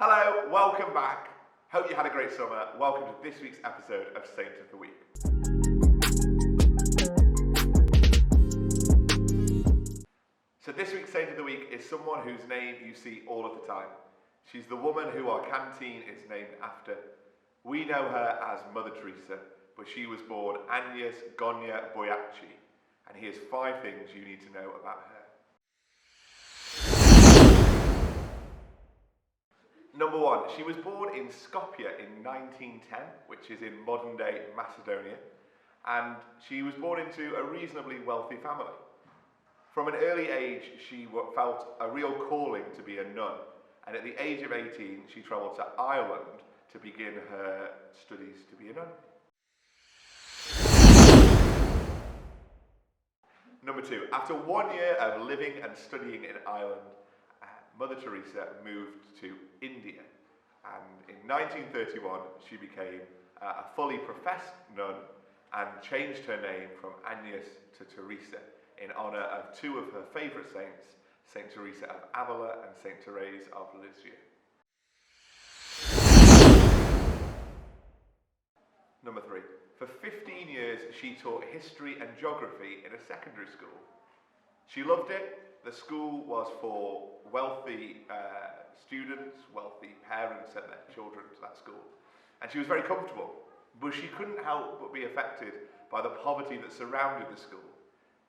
Hello, welcome back. Hope you had a great summer. Welcome to this week's episode of Saint of the Week. So this week's Saint of the Week is someone whose name you see all of the time. She's the woman who our canteen is named after. We know her as Mother Teresa, but she was born Agnes Gonia Boiachi, and here's 5 things you need to know about her. Number 1, she was born in Skopje in 1910, which is in modern-day Macedonia, and she was born into a reasonably wealthy family. From an early age, she felt a real calling to be a nun, and at the age of 18, she travelled to Ireland to begin her studies to be a nun. Number 2, after 1 year of living and studying in Ireland, Mother Teresa moved to India, and in 1931 she became a fully professed nun and changed her name from Agnes to Teresa in honour of 2 of her favourite saints, Saint Teresa of Avila and Saint Therese of Lisieux. Number 3, for 15 years she taught history and geography in a secondary school. She loved it. The school was for wealthy students, wealthy parents sent their children to that school. And she was very comfortable, but she couldn't help but be affected by the poverty that surrounded the school.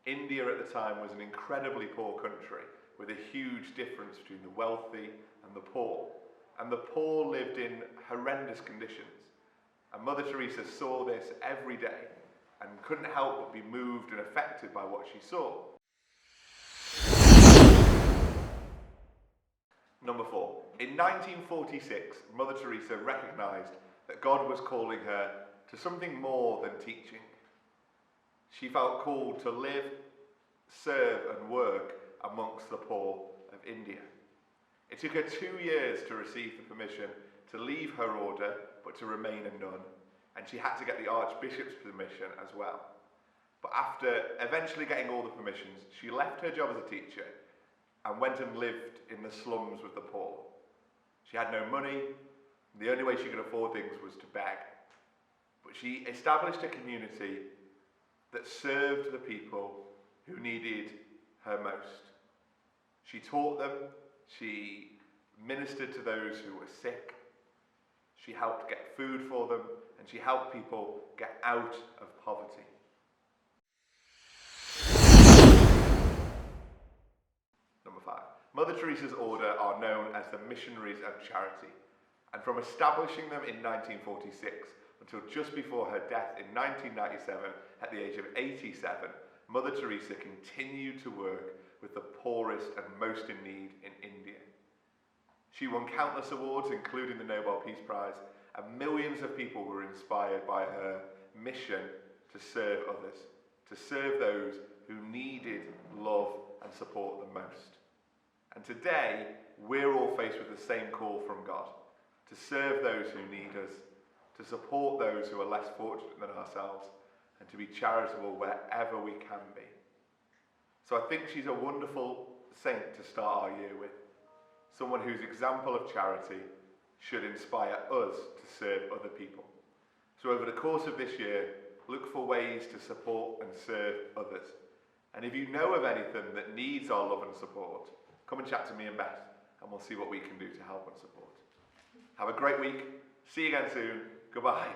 India at the time was an incredibly poor country with a huge difference between the wealthy and the poor. And the poor lived in horrendous conditions. And Mother Teresa saw this every day and couldn't help but be moved and affected by what she saw. Number 4, in 1946, Mother Teresa recognised that God was calling her to something more than teaching. She felt called to live, serve and work amongst the poor of India. It took her 2 years to receive the permission to leave her order, but to remain a nun, and she had to get the Archbishop's permission as well. But after eventually getting all the permissions, she left her job as a teacher and went and lived in the slums with the poor. She had no money. The only way she could afford things was to beg. But she established a community that served the people who needed her most. She taught them, she ministered to those who were sick, she helped get food for them, and she helped people get out of poverty. Number 5. Mother Teresa's order are known as the Missionaries of Charity, and from establishing them in 1946 until just before her death in 1997 at the age of 87, Mother Teresa continued to work with the poorest and most in need in India. She won countless awards, including the Nobel Peace Prize, and millions of people were inspired by her mission to serve others, to serve those who needed love and support the most. And today, we're all faced with the same call from God, to serve those who need us, to support those who are less fortunate than ourselves, and to be charitable wherever we can be. So I think she's a wonderful saint to start our year with, someone whose example of charity should inspire us to serve other people. So over the course of this year, look for ways to support and serve others. And if you know of anything that needs our love and support, come and chat to me and Beth, and we'll see what we can do to help and support. Have a great week. See you again soon. Goodbye.